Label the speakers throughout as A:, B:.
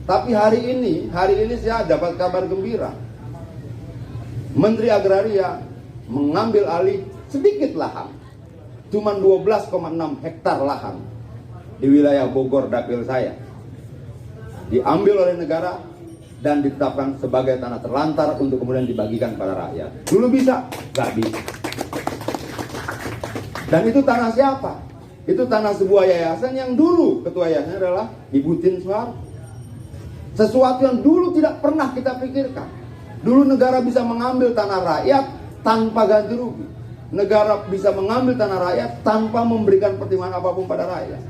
A: Tapi hari ini saya dapat kabar gembira. Menteri Agraria mengambil alih sedikit lahan. Cuma 12,6 hektar lahan di wilayah Bogor dapil saya. Diambil oleh negara dan ditetapkan sebagai tanah terlantar untuk kemudian dibagikan pada rakyat. Dulu bisa, nggak bisa. Dan itu tanah siapa? Itu tanah sebuah yayasan yang dulu ketua yayasannya adalah Ibu Tin Soeharto. Sesuatu yang dulu tidak pernah kita pikirkan. Dulu negara bisa mengambil tanah rakyat tanpa ganti rugi. Negara bisa mengambil tanah rakyat tanpa memberikan pertimbangan apapun pada rakyat.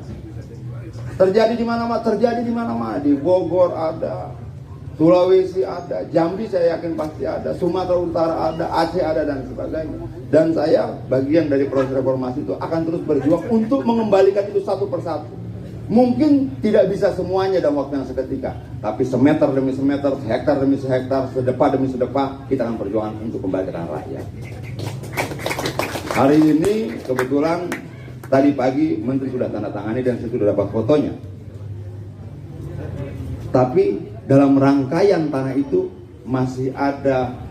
A: Terjadi di mana-mana, terjadi di mana-mana. Di Bogor ada, Sulawesi ada, Jambi saya yakin pasti ada, Sumatera Utara ada, Aceh ada, dan sebagainya. Dan saya bagian dari proses reformasi itu akan terus berjuang untuk mengembalikan itu satu persatu. Mungkin tidak bisa semuanya dalam waktu yang seketika, tapi semeter demi semeter, hektar demi sehektar, sedepa demi sedepa, kita akan perjuangan untuk kembalikan rakyat. Hari ini kebetulan tadi pagi Menteri sudah tanda tangani dan saya sudah dapat fotonya. Tapi dalam rangkaian tanah itu masih ada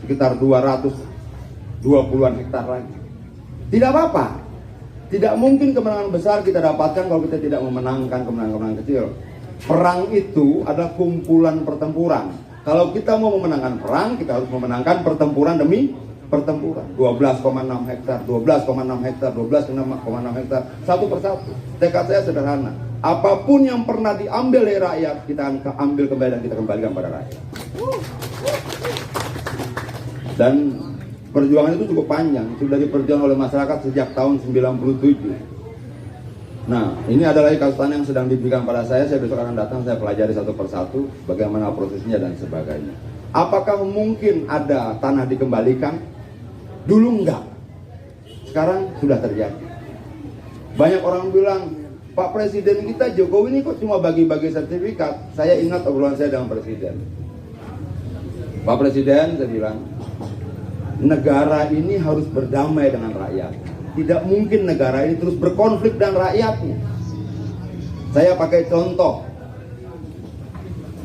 A: sekitar 220-an hektar lagi. Tidak apa-apa. Tidak mungkin kemenangan besar kita dapatkan kalau kita tidak memenangkan kemenangan-kemenangan kecil. Perang itu adalah kumpulan pertempuran. Kalau kita mau memenangkan perang, kita harus memenangkan pertempuran demi pertempuran. 12,6 hektar, 12,6 hektar, 12,6 hektar, satu persatu. Tekad saya sederhana. Apapun yang pernah diambil dari rakyat, kita akan ambil kembali dan kita kembalikan pada rakyat. Dan perjuangan itu cukup panjang, sudah diperjuangkan oleh masyarakat sejak tahun 97. Nah, ini adalah kasus tanah yang sedang diberikan pada saya besok akan datang, saya pelajari satu persatu, bagaimana prosesnya dan sebagainya. Apakah mungkin ada tanah dikembalikan? Dulu enggak, sekarang sudah terjadi. Banyak orang bilang, Pak Presiden kita Jokowi ini kok cuma bagi-bagi sertifikat. Saya ingat obrolan saya dengan Presiden. Pak Presiden, saya bilang, negara ini harus berdamai dengan rakyat. Tidak mungkin negara ini terus berkonflik dengan rakyatnya. Saya pakai contoh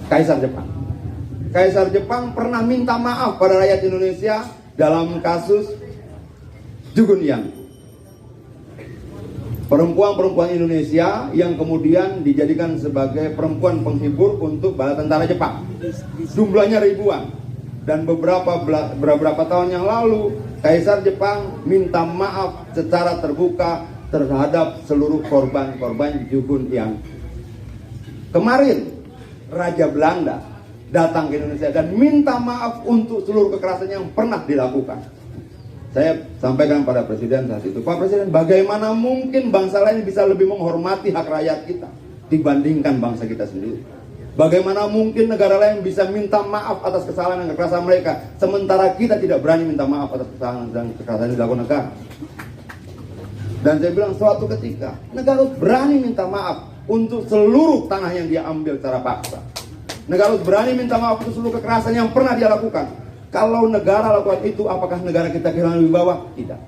A: Kaisar Jepang. Kaisar Jepang pernah minta maaf pada rakyat Indonesia dalam kasus Jugunian. Perempuan-perempuan Indonesia yang kemudian dijadikan sebagai perempuan penghibur untuk bala tentara Jepang. Jumlahnya ribuan. Dan beberapa tahun yang lalu Kaisar Jepang minta maaf secara terbuka terhadap seluruh korban-korban Jugunian. Kemarin Raja Belanda datang ke Indonesia dan minta maaf untuk seluruh kekerasan yang pernah dilakukan. Saya sampaikan pada Presiden saat itu, Pak Presiden, bagaimana mungkin bangsa lain bisa lebih menghormati hak rakyat kita dibandingkan bangsa kita sendiri? Bagaimana mungkin negara lain bisa minta maaf atas kesalahan dan kekerasan mereka, sementara kita tidak berani minta maaf atas kesalahan dan kekerasan yang dilakukan negara? Dan saya bilang suatu ketika negara harus berani minta maaf untuk seluruh tanah yang dia ambil secara paksa. Negara harus berani minta maaf untuk seluruh kekerasan yang pernah dia lakukan. Kalau negara lakukan itu, apakah negara kita kehilangan wibawa? Tidak.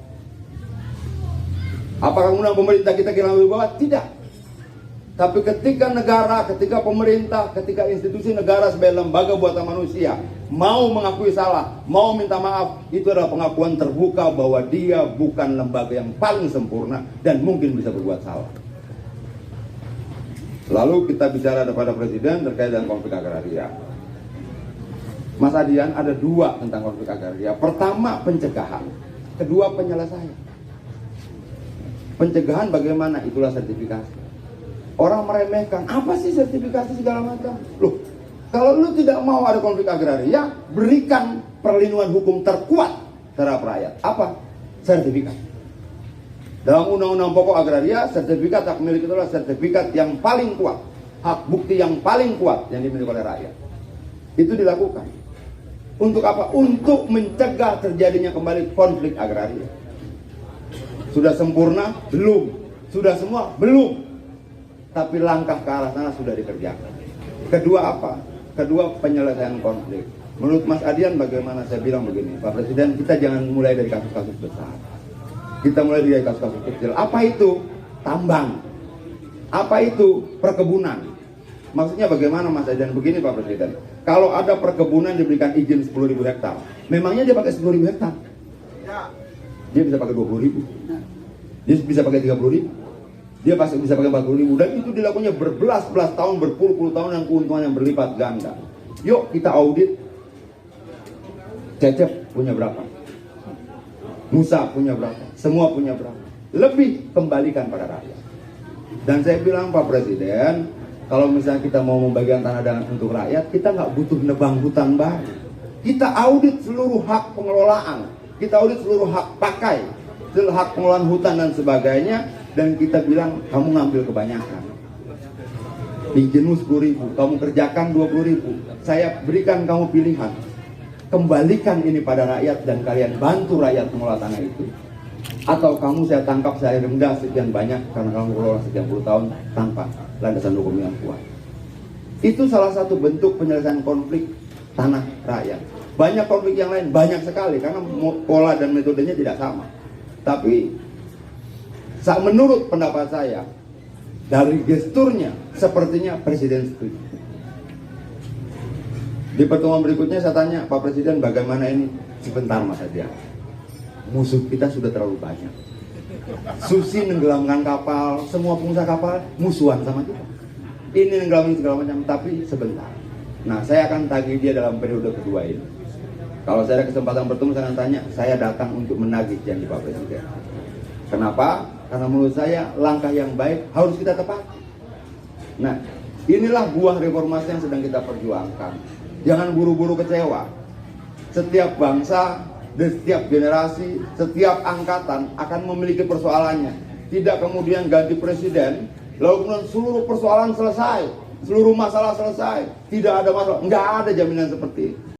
A: Apakah kemudian pemerintah kita kehilangan wibawa? Tidak. Tapi ketika negara, ketika pemerintah, ketika institusi negara sebagai lembaga buatan manusia mau mengakui salah, mau minta maaf, itu adalah pengakuan terbuka bahwa dia bukan lembaga yang paling sempurna dan mungkin bisa berbuat salah. Lalu kita bicara kepada Presiden terkait dengan konflik agraria. Mas Adian, ada dua tentang konflik agraria. Pertama, pencegahan. Kedua, penyelesaian. Pencegahan bagaimana? Itulah sertifikasi. Orang meremehkan, apa sih sertifikasi segala macam? Loh, kalau lu tidak mau ada konflik agraria, berikan perlindungan hukum terkuat terhadap rakyat. Apa? Sertifikat. Dalam Undang-Undang Pokok Agraria, sertifikat hak milik itu adalah sertifikat yang paling kuat, hak bukti yang paling kuat yang dimiliki oleh rakyat. Itu dilakukan. Untuk apa? Untuk mencegah terjadinya kembali konflik agraria. Sudah sempurna? Belum. Sudah semua? Belum. Tapi langkah ke arah sana sudah dikerjakan. Kedua apa? Kedua, penyelesaian konflik. Menurut Mas Adian bagaimana? Saya bilang begini, Pak Presiden, kita jangan mulai dari kasus-kasus besar. Kita mulai dari kasus-kasus kecil. Apa itu? Tambang. Apa itu? Perkebunan. Maksudnya bagaimana Mas Aidan? Begini Pak Presiden, kalau ada perkebunan diberikan izin 10.000 hektar, memangnya dia pakai 10.000 hektar? Dia bisa pakai 20.000, dia bisa pakai 30.000, dia pasti bisa pakai 40.000, dan itu dilakukannya berbelas-belas tahun, berpuluh-puluh tahun, yang keuntungan yang berlipat ganda. Yuk kita audit. Cecep punya berapa? Musa punya berapa? Semua punya berapa? Lebih kembalikan pada rakyat. Dan saya bilang Pak Presiden, kalau misalnya kita mau membagikan tanah dan untuk rakyat, kita nggak butuh nebang hutan baru. Kita audit seluruh hak pengelolaan, kita audit seluruh hak pakai, seluruh hak pengelolaan hutan dan sebagainya, dan kita bilang kamu ngambil kebanyakan. Izinmu 10.000, kamu kerjakan 20.000. Saya berikan kamu pilihan. Kembalikan ini pada rakyat dan kalian bantu rakyat mengelola tanah itu. Atau kamu saya tangkap, saya rendah sekian banyak karena kamu kelola sekian puluh tahun tanpa landasan hukum yang kuat. Itu salah satu bentuk penyelesaian konflik tanah rakyat. Banyak konflik yang lain, banyak sekali, karena pola dan metodenya tidak sama. Tapi menurut pendapat saya, dari gesturnya sepertinya Presiden setuju. Di pertemuan berikutnya saya tanya, Pak Presiden bagaimana ini? Sebentar Mas Adian, musuh kita sudah terlalu banyak. Susi nenggelamkan kapal, semua pengusaha kapal musuhan sama kita. Ini nenggelamin segala macam, tapi sebentar. Nah, saya akan tagih dia dalam periode kedua ini. Kalau saya ada kesempatan bertemu, saya akan tanya, saya datang untuk menagih janji Pak Presiden. Kenapa? Karena menurut saya langkah yang baik harus kita tepati. Nah, inilah buah reformasi yang sedang kita perjuangkan. Jangan buru-buru kecewa. Setiap bangsa dan setiap generasi, setiap angkatan akan memiliki persoalannya. Tidak kemudian ganti presiden, lalu kemudian seluruh persoalan selesai, seluruh masalah selesai, tidak ada masalah. Nggak ada jaminan seperti itu.